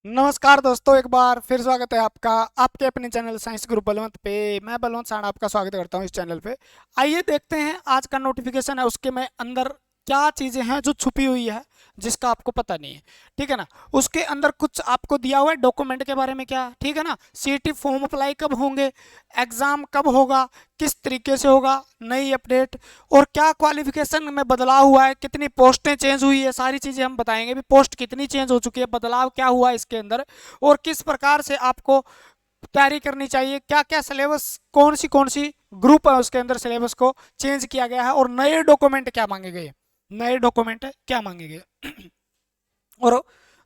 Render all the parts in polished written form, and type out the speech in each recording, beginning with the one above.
नमस्कार दोस्तों, एक बार फिर स्वागत है आपका आपके अपने चैनल साइंस ग्रुप बलवंत पे। मैं बलवंत साण आपका स्वागत करता हूं इस चैनल पे। आइए देखते हैं आज का नोटिफिकेशन है उसके में अंदर क्या चीज़ें हैं जो छुपी हुई है जिसका आपको पता नहीं है। ठीक है ना। उसके अंदर कुछ आपको दिया हुआ है डॉक्यूमेंट के बारे में, क्या ठीक है ना। सीईटी फॉर्म अप्लाई कब होंगे, एग्ज़ाम कब होगा, किस तरीके से होगा, नई अपडेट, और क्या क्वालिफिकेशन में बदलाव हुआ है, कितनी पोस्टें चेंज हुई है, सारी चीज़ें हम बताएंगे। भी पोस्ट कितनी चेंज हो चुकी है, बदलाव क्या हुआ है इसके अंदर, और किस प्रकार से आपको तैयारी करनी चाहिए, क्या क्या सिलेबस, कौन सी ग्रुप है उसके अंदर सिलेबस को चेंज किया गया है, और नए डॉक्यूमेंट क्या मांगे गए, नए डॉक्यूमेंट क्या मांगे गए और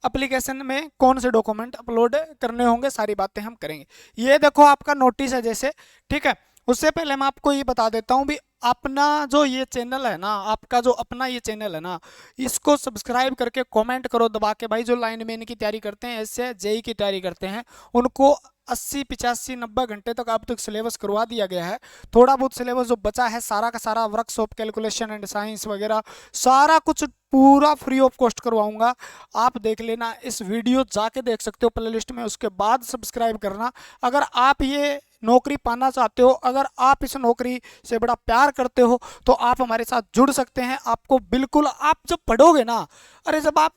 एप्लीकेशन में कौन से डॉक्यूमेंट अपलोड करने होंगे, सारी बातें हम करेंगे। ये देखो आपका नोटिस है जैसे, ठीक है। उससे पहले मैं आपको ये बता देता हूँ भी अपना जो ये चैनल है ना, आपका जो अपना ये चैनल है ना, इसको सब्सक्राइब करके कमेंट करो दबा के भाई। जो लाइनमैन की तैयारी करते हैं, ऐसे जेई की तैयारी करते हैं, उनको 80 85 90 घंटे तक अब तक सिलेबस करवा दिया गया है। थोड़ा बहुत सिलेबस जो बचा है सारा का सारा वर्कशॉप, कैलकुलेशन एंड साइंस वगैरह सारा कुछ पूरा फ्री ऑफ कॉस्ट करवाऊंगा। आप देख लेना, इस वीडियो जाके देख सकते हो प्ले लिस्ट में, उसके बाद सब्सक्राइब करना। अगर आप ये नौकरी पाना चाहते हो, अगर आप इस नौकरी से बड़ा प्यार करते हो, तो आप हमारे साथ जुड़ सकते हैं। आपको बिल्कुल, आप जब पढ़ोगे ना, अरे जब आप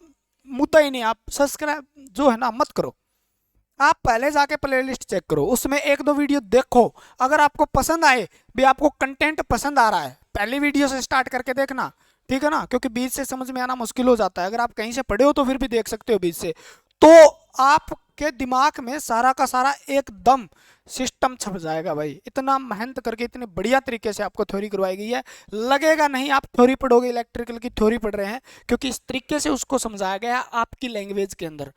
मुद्दा ही नहीं, आप सब्सक्राइब जो है ना मत करो, आप पहले जाके प्लेलिस्ट चेक करो, उसमें एक दो वीडियो देखो। अगर आपको पसंद आए भी, आपको कंटेंट पसंद आ रहा है, पहली वीडियो से स्टार्ट करके देखना, ठीक है ना। क्योंकि बीच से समझ में आना मुश्किल हो जाता है। अगर आप कहीं से पढ़े हो तो फिर भी देख सकते हो बीच से, तो आपके दिमाग में सारा का सारा एकदम सिस्टम छप जाएगा भाई। इतना मेहनत करके इतने बढ़िया तरीके से आपको थ्योरी करवाई गई है, लगेगा नहीं आप थ्योरी पढ़ोगे, इलेक्ट्रिकल की थ्योरी पढ़ रहे हैं, क्योंकि इस तरीके से उसको समझाया गया है आपकी लैंग्वेज के अंदर,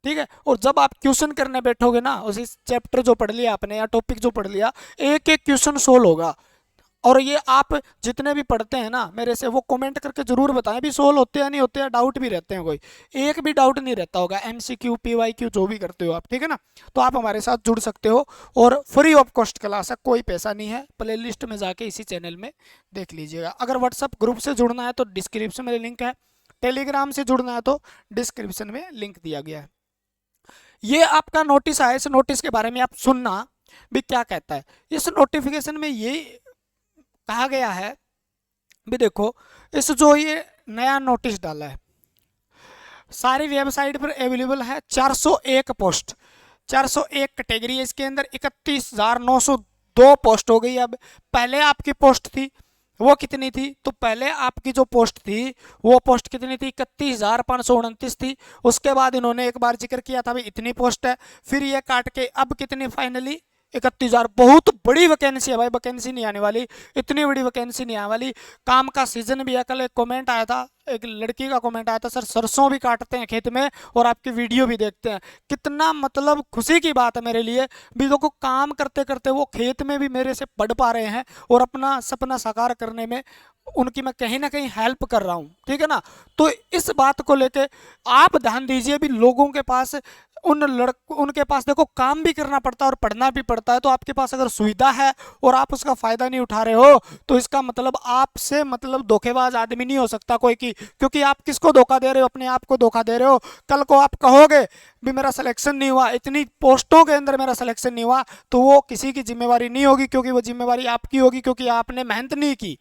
ठीक है। और जब आप क्वेश्चन करने बैठोगे ना, उसी चैप्टर जो पढ़ लिया आपने या टॉपिक जो पढ़ लिया, एक एक क्वेश्चन सोल्व होगा। और ये आप जितने भी पढ़ते हैं ना मेरे से, वो कमेंट करके जरूर बताएं भी सोल्व होते हैं नहीं होते हैं, डाउट भी रहते हैं, कोई एक भी डाउट नहीं रहता होगा। एमसीक्यू पीवाईक्यू जो भी करते हो आप, ठीक है ना। तो आप हमारे साथ जुड़ सकते हो, और फ्री ऑफ कॉस्ट क्लास है, कोई पैसा नहीं है। प्ले लिस्ट में जाके इसी चैनल में देख लीजिएगा। अगर व्हाट्सअप ग्रुप से जुड़ना है तो डिस्क्रिप्शन में लिंक है, टेलीग्राम से जुड़ना है तो डिस्क्रिप्शन में लिंक दिया गया है। ये आपका नोटिस आया, इस नोटिस के बारे में आप सुनना भी क्या कहता है। इस नोटिफिकेशन में ये कहा गया है भी, देखो इस जो ये नया नोटिस डाला है, सारी वेबसाइट पर अवेलेबल है। 401 पोस्ट, 401 कैटेगरी है इसके अंदर, 31,902 पोस्ट हो गई। अब पहले आपकी पोस्ट थी वो कितनी थी, तो पहले आपकी जो पोस्ट थी वो पोस्ट कितनी थी, 31,529 थी। उसके बाद इन्होंने एक बार जिक्र किया था भाई इतनी पोस्ट है, फिर ये काट के अब कितनी फाइनली 31,000। बहुत बड़ी वैकेंसी है भाई, वैकेंसी नहीं आने वाली, इतनी बड़ी वैकेंसी नहीं आने वाली। काम का सीजन भी है। कल एक कमेंट आया था, एक लड़की का कमेंट आया था, सर सरसों भी काटते हैं खेत में और आपकी वीडियो भी देखते हैं। कितना मतलब खुशी की बात है मेरे लिए भी, देखो काम करते करते वो खेत में भी मेरे से पढ़ पा रहे हैं, और अपना सपना साकार करने में उनकी मैं कहीं ना कहीं हेल्प कर रहा हूँ, ठीक है ना। तो इस बात को लेके आप ध्यान दीजिए भी, लोगों के पास उनके पास देखो काम भी करना पड़ता है और पढ़ना भी पड़ता है। तो आपके पास अगर सुविधा है और आप उसका फायदा नहीं उठा रहे हो, तो इसका मतलब आपसे मतलब धोखेबाज आदमी नहीं हो सकता कोई की, क्योंकि आप किसको धोखा दे रहे हो, अपने आप को धोखा दे रहे हो। कल को आप कहोगे भी मेरा सिलेक्शन नहीं हुआ, इतनी पोस्टों के अंदर मेरा सिलेक्शन नहीं हुआ, तो वो किसी की जिम्मेवारी नहीं होगी, क्योंकि वो जिम्मेवारी आपकी होगी, क्योंकि आपने मेहनत नहीं की।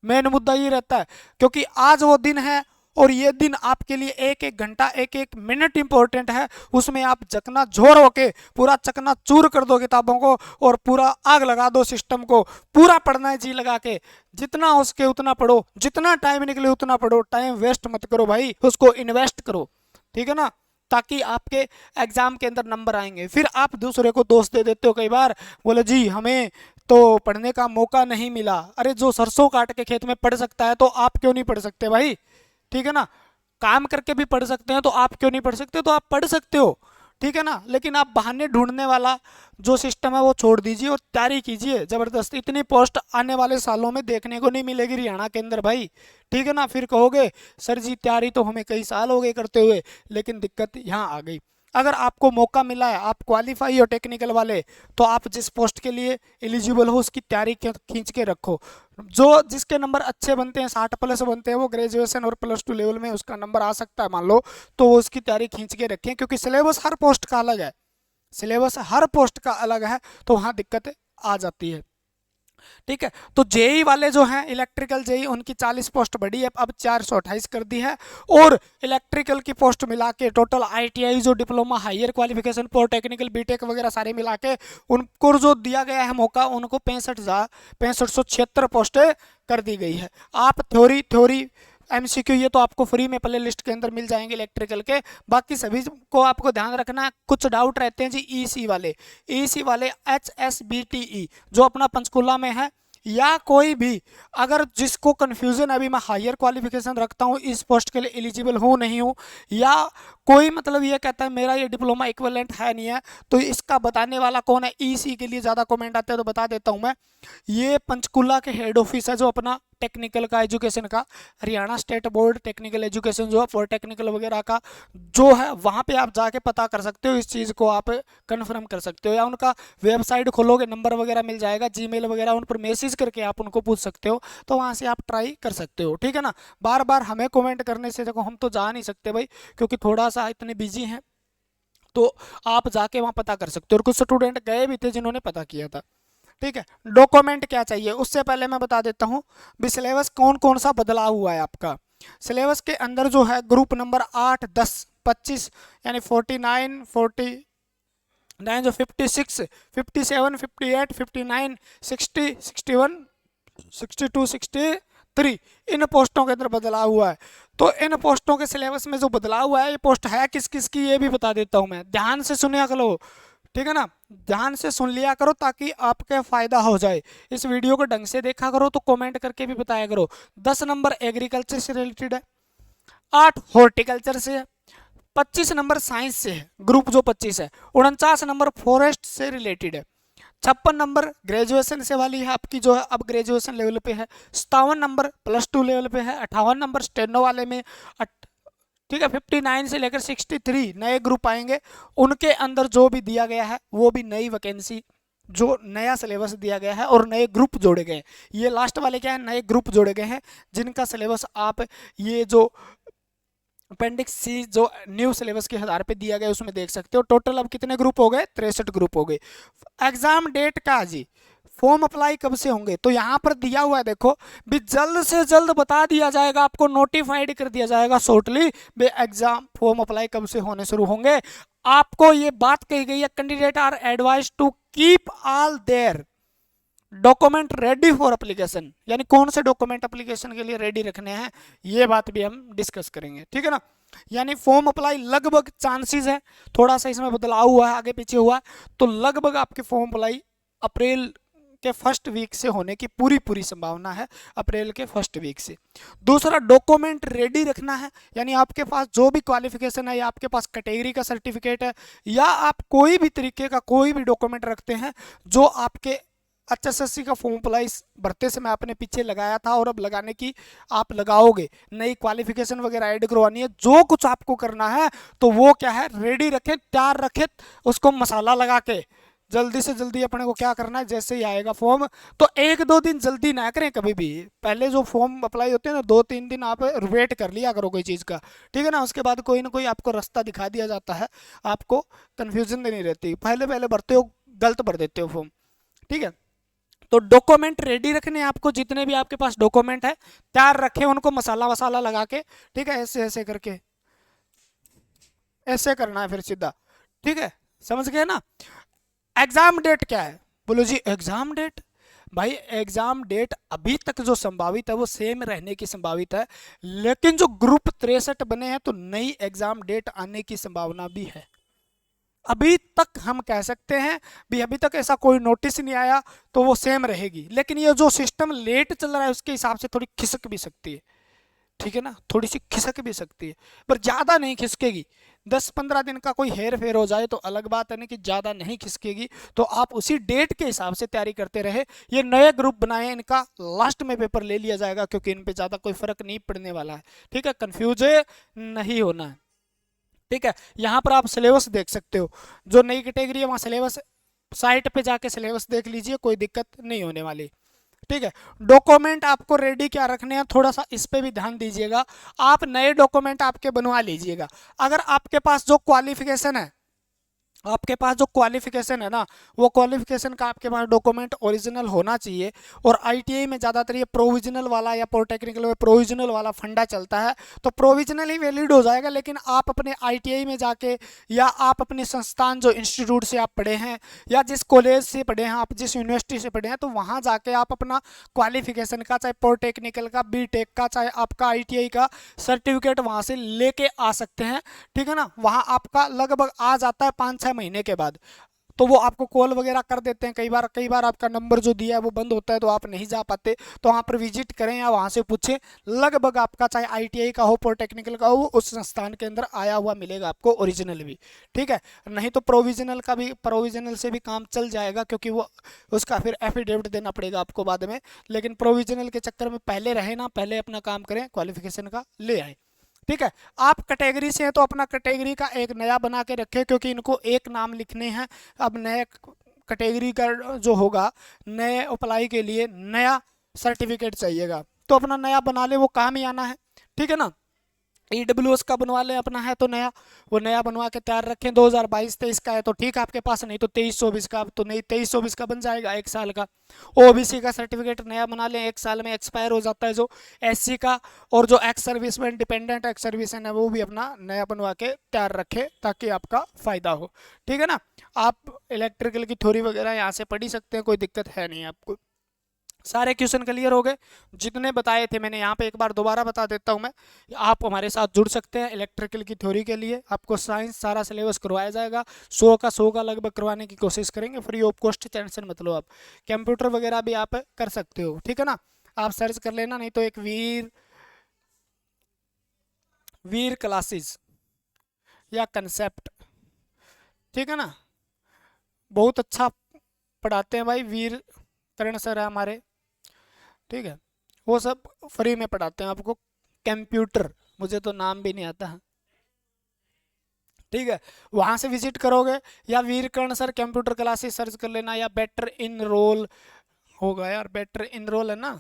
मेन मुद्दा ये रहता है, क्योंकि आज वो दिन है, और ये दिन आपके लिए एक एक घंटा एक एक मिनट इंपॉर्टेंट है। उसमें आप चकना झोर होके पूरा चकना चूर कर दो किताबों को, और पूरा आग लगा दो सिस्टम को। पूरा पढ़ना है जी लगा के, जितना हो सके उतना पढ़ो, जितना टाइम निकले उतना पढ़ो। टाइम वेस्ट मत करो भाई, उसको इन्वेस्ट करो, ठीक है ना, ताकि आपके एग्जाम के अंदर नंबर आएंगे। फिर आप दूसरे को दोष दे देते हो कई बार, बोले जी हमें तो पढ़ने का मौका नहीं मिला। अरे जो सरसों काट के खेत में पढ़ सकता है तो आप क्यों नहीं पढ़ सकते भाई, ठीक है ना। काम करके भी पढ़ सकते हैं तो आप क्यों नहीं पढ़ सकते, तो आप पढ़ सकते हो, ठीक है ना। लेकिन आप बहाने ढूंढने वाला जो सिस्टम है वो छोड़ दीजिए और तैयारी कीजिए जबरदस्त। इतनी पोस्ट आने वाले सालों में देखने को नहीं मिलेगी हरियाणा के अंदर भाई, ठीक है ना। फिर कहोगे सर जी तैयारी तो हमें कई साल हो गए करते हुए, लेकिन दिक्कत यहाँ आ गई। अगर आपको मौका मिला है, आप क्वालिफाई हो टेक्निकल वाले, तो आप जिस पोस्ट के लिए एलिजिबल हो उसकी तैयारी खींच के रखो। जो जिसके नंबर अच्छे बनते हैं, 60 प्लस बनते हैं, वो ग्रेजुएशन और +2 लेवल में उसका नंबर आ सकता है मान लो, तो वो उसकी तैयारी खींच के रखें, क्योंकि सिलेबस हर पोस्ट का अलग है, सिलेबस हर पोस्ट का अलग है, तो वहाँ दिक्कत आ जाती है। ठीक है, तो जेई वाले जो हैं इलेक्ट्रिकल जेई, उनकी 40 पोस्ट बढ़ी है, अब 428 कर दी है। और इलेक्ट्रिकल की पोस्ट मिला के टोटल आईटीआई जो diploma higher qualification polytechnical BTech वगैरह सारे मिला के उनको जो दिया गया है मौका, उनको 65,76 पोस्टें कर दी गई है। आप थ्योरी एमसीक्यू ये तो आपको फ्री में प्ले लिस्ट के अंदर मिल जाएंगे इलेक्ट्रिकल के। बाकी सभी को आपको ध्यान रखना है, कुछ डाउट रहते हैं जी ईसी वाले HSBTE जो अपना पंचकुला में है, या कोई भी अगर जिसको कंफ्यूजन अभी मैं हायर क्वालिफिकेशन रखता हूँ इस पोस्ट के लिए एलिजिबल हूँ नहीं हूँ, या कोई मतलब ये कहता है मेरा ये डिप्लोमा इक्विवेलेंट है नहीं है, तो इसका बताने वाला कौन है? ईसी के लिए ज़्यादा कमेंट आते हैं तो बता देता हूँ मैं, ये पंचकुला के हेड ऑफिस है जो अपना टेक्निकल का एजुकेशन का, Haryana state board technical education जो है फॉर टेक्निकल वगैरह का जो है, वहाँ पे आप जाके पता कर सकते हो, इस चीज़ को आप कंफर्म कर सकते हो, या उनका वेबसाइट खोलोगे नंबर वगैरह मिल जाएगा, जीमेल वगैरह उन पर मैसेज करके आप उनको पूछ सकते हो, तो वहाँ से आप ट्राई कर सकते हो। ठीक है ना, बार बार हमें कमेंट करने से देखो हम तो जा नहीं सकते भाई, क्योंकि थोड़ा सा इतने बिजी हैं, तो आप जाके वहाँ पता कर सकते हो। और कुछ स्टूडेंट गए भी थे जिन्होंने पता किया था। ठीक है, डॉक्यूमेंट क्या चाहिए उससे पहले मैं बता देता हूँ भी सिलेबस कौन कौन सा बदलाव हुआ है आपका। सिलेबस के अंदर जो है ग्रुप नंबर 8, 10, 25 यानी 49, 49 जो 56, 57, 58, 59, 60, 61, 62, 63 इन पोस्टों के अंदर बदलाव हुआ है। तो इन पोस्टों के सिलेबस में जो बदलाव हुआ है, ये पोस्ट है किस किस की ये भी बता देता हूँ मैं, ध्यान से सुनिया करो। ठीक है ना, ध्यान से सुन लिया करो ताकि आपके फायदा हो जाए। इस वीडियो को ढंग से देखा करो, तो कमेंट करके भी बताया करो। 10 नंबर एग्रीकल्चर से रिलेटेड है, 8 हॉर्टिकल्चर से है, 25 नंबर साइंस से है, ग्रुप जो 25 है, 49 नंबर फॉरेस्ट से रिलेटेड है, 56 नंबर ग्रेजुएशन से वाली है आपकी जो है अब ग्रेजुएशन लेवल पे है, 57 नंबर +2 लेवल पे है, 58 नंबर स्टेनो वाले में, ठीक है, 59 से लेकर 63 नए ग्रुप आएंगे, उनके अंदर जो भी दिया गया है वो भी नई वैकेंसी, जो नया सिलेबस दिया गया है और नए ग्रुप जोड़े गए हैं। ये लास्ट वाले क्या है, नए ग्रुप जोड़े गए हैं जिनका सिलेबस आप ये जो अपेंडिक्स सी जो न्यू सिलेबस के आधार पे दिया गया उसमें देख सकते हो। टोटल अब कितने ग्रुप हो गए? 63 ग्रुप हो गए। एग्जाम डेट का जी, फॉर्म अप्लाई कब से होंगे, तो यहाँ पर दिया हुआ है देखो भी जल्द से जल्द बता दिया जाएगा, आपको नोटिफाइड कर दिया जाएगा शॉर्टली भी एग्जाम फॉर्म अप्लाई कब से होने शुरू होंगे। आपको ये बात कही गई है, candidate are advise to keep all their document ready for application, यानी कौन से डॉक्यूमेंट एप्लीकेशन के लिए रेडी रखने हैं, ये बात भी हम डिस्कस करेंगे। ठीक है ना, यानी फॉर्म अप्लाई लगभग चांसेस है, थोड़ा सा इसमें बदलाव हुआ है, आगे पीछे हुआ, तो लगभग आपके फॉर्म अप्लाई अप्रैल के फर्स्ट वीक से होने की पूरी संभावना है, अप्रैल के फर्स्ट वीक से। दूसरा, डॉक्यूमेंट रेडी रखना है, यानी आपके पास जो भी क्वालिफिकेशन है, या आपके पास कैटेगरी का सर्टिफिकेट है, या आप कोई भी तरीके का कोई भी डॉक्यूमेंट रखते हैं जो आपके HSSC का फॉर्म अप्लाई भरते समय आपने पीछे लगाया था और अब लगाने की आप लगाओगे, नई क्वालिफिकेशन वगैरह ऐड करवानी है, जो कुछ आपको करना है तो वो क्या है, रेडी रखें, तैयार रखें, उसको मसाला लगा के जल्दी से जल्दी अपने को क्या करना है, जैसे ही आएगा फॉर्म तो 1-2 दिन जल्दी ना करें कभी भी। पहले जो फॉर्म अप्लाई होते हैं ना 2-3 दिन आप वेट कर लिया करो कोई चीज़ का, ठीक है ना, उसके बाद कोई ना कोई आपको रास्ता दिखा दिया जाता है, आपको कन्फ्यूजन नहीं रहती, पहले पहले भरते हो गलत भर देते हो फॉर्म। ठीक है, तो डॉक्यूमेंट रेडी रखने आपको, जितने भी आपके पास डॉक्यूमेंट है तैयार रखें, उनको मसाला वसाला लगा के, ठीक है, ऐसे ऐसे करके ऐसे करना है फिर सीधा। ठीक है, समझ गए ना। एग्जाम डेट क्या है, बोलो जी एग्जाम डेट, भाई एग्जाम डेट अभी तक जो संभावित है वो सेम रहने की संभावित है, लेकिन जो ग्रुप 63 बने हैं तो नई एग्जाम डेट आने की संभावना भी है। अभी तक हम कह सकते हैं भी अभी तक ऐसा कोई नोटिस नहीं आया तो वो सेम रहेगी, लेकिन ये जो सिस्टम लेट चल रहा है उसके हिसाब से थोड़ी खिसक भी सकती है। ठीक है ना, थोड़ी सी खिसक भी सकती है, पर ज़्यादा नहीं खिसकेगी। 10-15 दिन का कोई हेर फेर हो जाए तो अलग बात है ना, कि ज़्यादा नहीं खिसकेगी, तो आप उसी डेट के हिसाब से तैयारी करते रहे। ये नए ग्रुप बनाए, इनका लास्ट में पेपर ले लिया जाएगा क्योंकि इन पे ज़्यादा कोई फर्क नहीं पड़ने वाला है। ठीक है, कन्फ्यूज नहीं होना है। ठीक है, यहाँ पर आप सिलेबस देख सकते हो, जो नई कैटेगरी है वहाँ सिलेबस, साइट पे जाके सिलेबस देख लीजिए, कोई दिक्कत नहीं होने वाली। ठीक है, डॉक्यूमेंट आपको रेडी क्या रखने हैं, थोड़ा सा इस पे भी ध्यान दीजिएगा। आप नए डॉक्यूमेंट आपके बनवा लीजिएगा। अगर आपके पास जो क्वालिफिकेशन है, आपके पास जो क्वालिफिकेशन है ना, वो क्वालिफिकेशन का आपके पास डॉक्यूमेंट ओरिजिनल होना चाहिए। और आईटीआई में ज़्यादातर ये प्रोविजनल वाला या पॉलिटेक्निकल में प्रोविजनल वाला फंडा चलता है, तो प्रोविजनल ही वैलिड हो जाएगा। लेकिन आप अपने आईटीआई में जाके, या आप अपने संस्थान जो इंस्टीट्यूट से आप पढ़े हैं, या जिस कॉलेज से पढ़े हैं, आप जिस यूनिवर्सिटी से पढ़े हैं, तो वहाँ जाके आप अपना क्वालिफिकेशन का, चाहे पॉलिटेक्निकल का, बीटेक का, चाहे आपका आईटीआई का सर्टिफिकेट वहाँ से लेके आ सकते हैं। ठीक है ना, वहाँ आपका लगभग आ जाता है 5-6 महीने के बाद। तो वो आपको कॉल वगैरह कर देते हैं, कई बार आपका नंबर जो दिया है वो बंद होता है, तो आप नहीं जा पाते, तो वहाँ पर विजिट करें या वहाँ से पूछें। लगभग आपका चाहे आईटीआई का हो, पॉलिटेक्निकल का हो, उस संस्थान के अंदर आया हुआ मिलेगा आपको ओरिजिनल भी। ठीक है, नहीं तो प्रोविजनल का भी, प्रोविजनल से भी काम चल जाएगा, क्योंकि वो उसका फिर एफिडेविट देना पड़ेगा आपको बाद में। लेकिन प्रोविजनल के चक्कर में पहले रहे ना, पहले अपना काम करें, क्वालिफिकेशन का ले आए। ठीक है, आप कैटेगरी से हैं तो अपना कैटेगरी का एक नया बना के रखें, क्योंकि इनको एक नाम लिखने हैं। अब नए कैटेगरी का जो होगा, नए अप्लाई के लिए नया सर्टिफिकेट चाहिएगा, तो अपना नया बना ले, वो काम ही आना है। ठीक है ना, ईडब्ल्यूएस का बनवा लें अपना है तो नया, वो नया बनवा के तैयार रखें। 2022-23 का है तो ठीक है आपके पास, नहीं तो 23-24 का, तो नहीं 23-24 का बन जाएगा 1 साल का। ओबीसी का सर्टिफिकेट नया बना लें, 1 साल में एक्सपायर हो जाता है जो। एससी का, और जो ex serviceman, dependent ex serviceman है, वो भी अपना नया बनवा के तैयार रखें, ताकि आपका फ़ायदा हो। ठीक है ना, आप इलेक्ट्रिकल की थ्योरी वगैरह यहाँ से पढ़ ही सकते हैं, कोई दिक्कत है नहीं आपको। सारे क्वेश्चन क्लियर हो गए जितने बताए थे मैंने, यहाँ पे एक बार दोबारा बता देता हूँ मैं। आप हमारे साथ जुड़ सकते हैं इलेक्ट्रिकल की थ्योरी के लिए, आपको साइंस सारा सिलेबस करवाया जाएगा। 100 का लगभग करवाने की कोशिश करेंगे, फ्री ऑफ कॉस्ट, टेंशन मत लो आप। कंप्यूटर वगैरह भी आप कर सकते हो, ठीक है ना, आप सर्च कर लेना, नहीं तो एक वीर वीर क्लासेस या कंसेप्ट, ठीक है ना, बहुत अच्छा पढ़ाते हैं भाई, वीर करण सर है हमारे। ठीक है, वो सब फ्री में पढ़ाते हैं आपको। कंप्यूटर, मुझे तो नाम भी नहीं आता है। ठीक है, वहाँ से विजिट करोगे, या वीर कर्ण सर कंप्यूटर क्लासेस सर्च कर लेना, या बेटर इन रोल होगा यार, बेटर इन रोल है ना,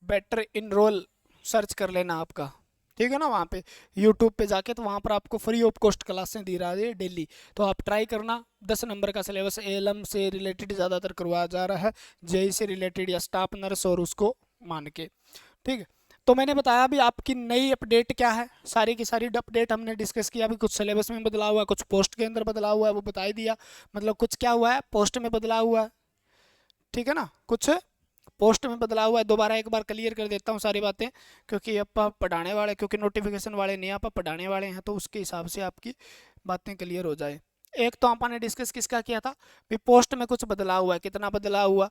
बेटर इन रोल सर्च कर लेना आपका। ठीक है ना, वहाँ पे यूट्यूब पे जाके, तो वहाँ पर आपको फ्री ऑफ कॉस्ट क्लासें दी रहा है डेली, तो आप ट्राई करना। 10 नंबर का सिलेबस एएलएम से रिलेटेड ज़्यादातर करवाया जा रहा है, जेई से रिलेटेड या स्टाफ नर्स और उसको मान के। ठीक है, तो मैंने बताया अभी आपकी नई अपडेट क्या है, सारी की सारी अपडेट हमने डिस्कस किया। अभी कुछ सिलेबस में बदलाव हुआ है, कुछ पोस्ट के अंदर बदलाव हुआ है, वो बता ही दिया। मतलब कुछ क्या हुआ है, पोस्ट में बदलाव हुआ है, ठीक है ना, कुछ पोस्ट में बदलाव हुआ है। दोबारा एक बार क्लियर कर देता हूँ सारी बातें, क्योंकि आप पढ़ाने वाले, क्योंकि नोटिफिकेशन वाले नहीं, आप पढ़ाने वाले हैं, तो उसके हिसाब से आपकी बातें क्लियर हो जाए। एक तो आपने डिस्कस किसका किया था भी, पोस्ट में कुछ बदलाव हुआ है, कितना बदलाव हुआ।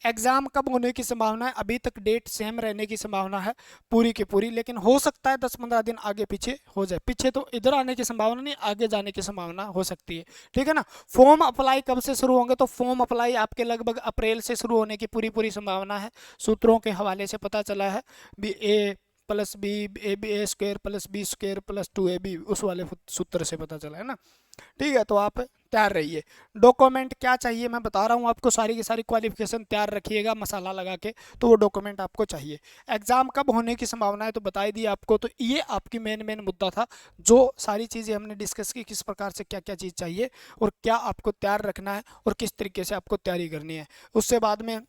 एग्जाम कब होने की संभावना है, अभी तक डेट सेम रहने की संभावना है पूरी की पूरी, लेकिन हो सकता है 10-15 दिन आगे पीछे हो जाए। पीछे तो इधर आने की संभावना नहीं, आगे जाने की संभावना हो सकती है। ठीक है ना, फॉर्म अप्लाई कब से शुरू होंगे, तो फॉर्म अप्लाई आपके लगभग अप्रैल से शुरू होने की पूरी पूरी संभावना है। सूत्रों के हवाले से पता चला है B A plus B, A B A square plus B square plus 2ab, उस वाले सूत्र से पता चला है ना। ठीक है, तो आप तैयार रहिए। डॉक्यूमेंट क्या चाहिए मैं बता रहा हूँ आपको, सारी की सारी क्वालिफिकेशन तैयार रखिएगा मसाला लगा के, तो वो डॉक्यूमेंट आपको चाहिए। एग्जाम कब होने की संभावना है तो बता ही दिया आपको, तो ये आपकी मेन मुद्दा था। जो सारी चीज़ें हमने डिस्कस की, किस प्रकार से क्या क्या चीज़ चाहिए और क्या आपको तैयार रखना है और किस तरीके से आपको तैयारी करनी है। उससे बाद में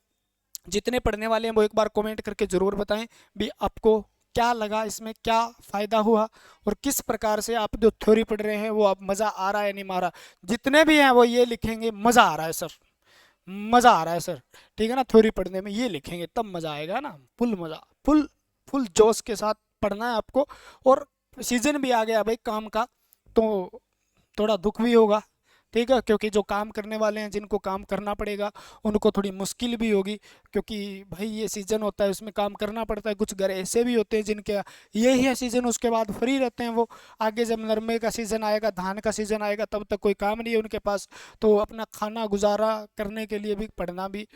जितने पढ़ने वाले हैं वो एक बार कमेंट करके ज़रूर बताएं भी आपको क्या लगा, इसमें क्या फ़ायदा हुआ, और किस प्रकार से आप जो थ्योरी पढ़ रहे हैं वो आप मज़ा आ रहा है नहीं आ रहा। जितने भी हैं वो ये लिखेंगे मज़ा आ रहा है सर, मज़ा आ रहा है सर। ठीक है ना, थ्योरी पढ़ने में ये लिखेंगे, तब मज़ा आएगा ना, फुल मज़ा, फुल फुल जोश के साथ पढ़ना है आपको। और सीजन भी आ गया भाई काम का, तो थोड़ा दुख भी होगा। ठीक है, क्योंकि जो काम करने वाले हैं, जिनको काम करना पड़ेगा, उनको थोड़ी मुश्किल भी होगी, क्योंकि भाई ये सीज़न होता है, उसमें काम करना पड़ता है। कुछ घर ऐसे भी होते हैं जिनके यही है सीज़न, उसके बाद फ्री रहते हैं वो। आगे जब नरमे का सीज़न आएगा, धान का सीज़न आएगा, तब तक कोई काम नहीं है उनके पास, तो अपना खाना गुजारा करने के लिए भी पढ़ना भी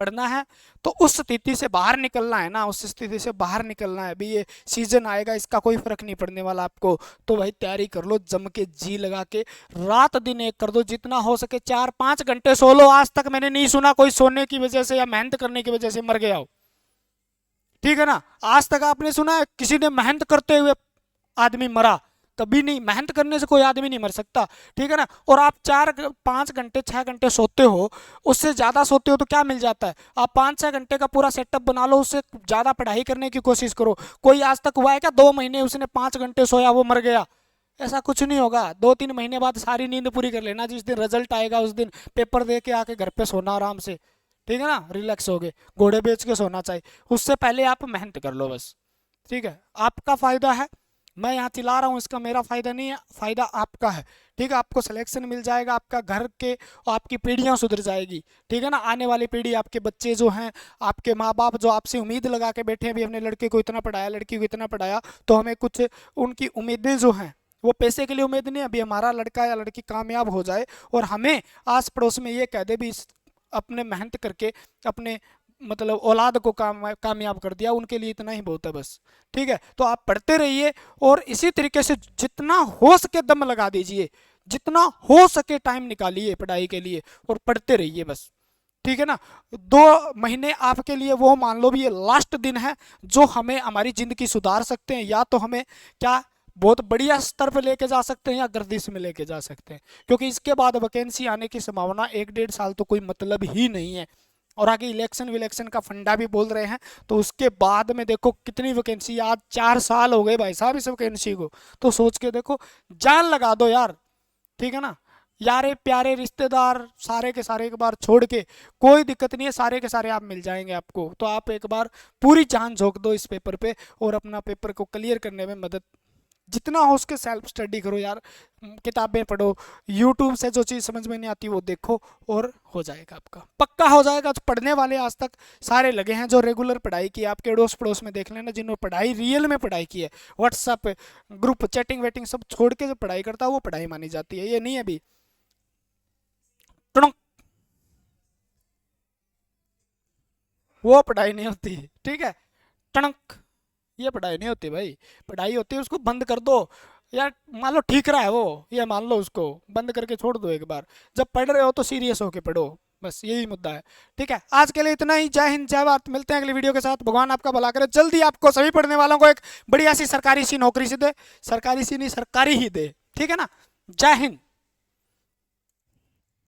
पढ़ना है तो उस स्थिति से बाहर निकलना है ना, उस स्थिति से बाहर निकलना है। अभी ये सीजन आएगा, इसका कोई फर्क नहीं पड़ने वाला आपको। तो भाई तैयारी कर लो जम के, जी लगा के, रात दिन एक कर दो, जितना हो सके 4-5 घंटे सो लो। आज तक मैंने नहीं सुना कोई सोने की वजह से या मेहनत करने की वजह से मर गया हो, ठीक है ना। आज तक आपने सुना है किसी ने मेहनत करते हुए आदमी मरा? कभी नहीं। मेहनत करने से कोई आदमी नहीं मर सकता, ठीक है ना। और आप 4-5 घंटे 6 घंटे सोते हो, उससे ज़्यादा सोते हो तो क्या मिल जाता है? आप 5-6 घंटे का पूरा सेटअप बना लो, उससे ज़्यादा पढ़ाई करने की कोशिश करो। कोई आज तक हुआ है क्या 2 महीने उसने 5 घंटे सोया वो मर गया? ऐसा कुछ नहीं होगा। 2-3 महीने बाद सारी नींद पूरी कर लेना, जिस दिन रिजल्ट आएगा उस दिन पेपर दे के आके घर पे सोना आराम से, ठीक है ना। रिलैक्स हो गए, घोड़े बेच के सोना चाहिए। उससे पहले आप मेहनत कर लो बस, ठीक है। आपका फायदा है, मैं यहाँ चिल्ला रहा हूँ, इसका मेरा फायदा नहीं है, फायदा आपका है, ठीक है। आपको सिलेक्शन मिल जाएगा, आपका घर के और आपकी पीढ़ियाँ सुधर जाएगी, ठीक है ना। आने वाली पीढ़ी, आपके बच्चे जो हैं, आपके माँ बाप जो आपसे उम्मीद लगा के बैठे हैं, भी हमने लड़के को इतना पढ़ाया, लड़की को इतना पढ़ाया, तो हमें कुछ उनकी उम्मीदें जो हैं वो पैसे के लिए उम्मीद नहीं है, अभी हमारा लड़का या लड़की कामयाब हो जाए और हमें आस पड़ोस में ये कह दे भी अपने मेहनत करके अपने मतलब औलाद को कामयाब कर दिया, उनके लिए इतना ही बहुत है बस, ठीक है। तो आप पढ़ते रहिए और इसी तरीके से जितना हो सके दम लगा दीजिए, जितना हो सके टाइम निकालिए पढ़ाई के लिए और पढ़ते रहिए बस, ठीक है ना। 2 महीने आपके लिए वो मान लो भी ये लास्ट दिन है जो हमें हमारी ज़िंदगी सुधार सकते हैं, या तो हमें क्या बहुत बढ़िया स्तर पर लेके जा सकते हैं या गर्दिश में लेके जा सकते हैं, क्योंकि इसके बाद वैकेंसी आने की संभावना 1-1.5 साल तो कोई मतलब ही नहीं है। और आगे इलेक्शन विलेक्शन का फंडा भी बोल रहे हैं, तो उसके बाद में देखो कितनी वैकेंसी, आज 4 साल हो गए भाई साहब इस वैकेंसी को, तो सोच के देखो, जान लगा दो यार, ठीक है ना। यारे प्यारे रिश्तेदार सारे के सारे एक बार छोड़ के कोई दिक्कत नहीं है, सारे के सारे आप मिल जाएंगे आपको। तो आप एक बार पूरी जान झोंक दो इस पेपर पे और अपना पेपर को क्लियर करने में मदद, जितना हो उसके सेल्फ स्टडी करो यार, किताबें पढ़ो, यूट्यूब से जो चीज़ समझ में नहीं आती वो देखो और हो जाएगा, आपका पक्का हो जाएगा। जो पढ़ने वाले आज तक सारे लगे हैं, जो रेगुलर पढ़ाई की, आपके अड़ोस पड़ोस में देख लेना जिन्होंने पढ़ाई रियल में पढ़ाई की है, व्हाट्सअप ग्रुप चैटिंग वेटिंग सब छोड़ के जो पढ़ाई करता है वो पढ़ाई मानी जाती है। ये नहीं है अभी टुणक, वो पढ़ाई नहीं होती, ठीक है। टणक, ये पढ़ाई नहीं होती भाई। पढ़ाई होती है उसको बंद कर दो यार, मान लो ठीक रहा है वो, ये मान लो उसको बंद करके छोड़ दो एक बार। जब पढ़ रहे हो तो सीरियस होके पढ़ो, बस यही मुद्दा है, ठीक है। आज के लिए इतना ही। जय हिंद, जय भारत। मिलते हैं अगली वीडियो के साथ। भगवान आपका भला करे, जल्दी आपको सभी पढ़ने वालों को एक बढ़िया सी सरकारी सी नौकरी से दे, सरकारी सी नहीं सरकारी ही दे, ठीक है ना। जय हिंद।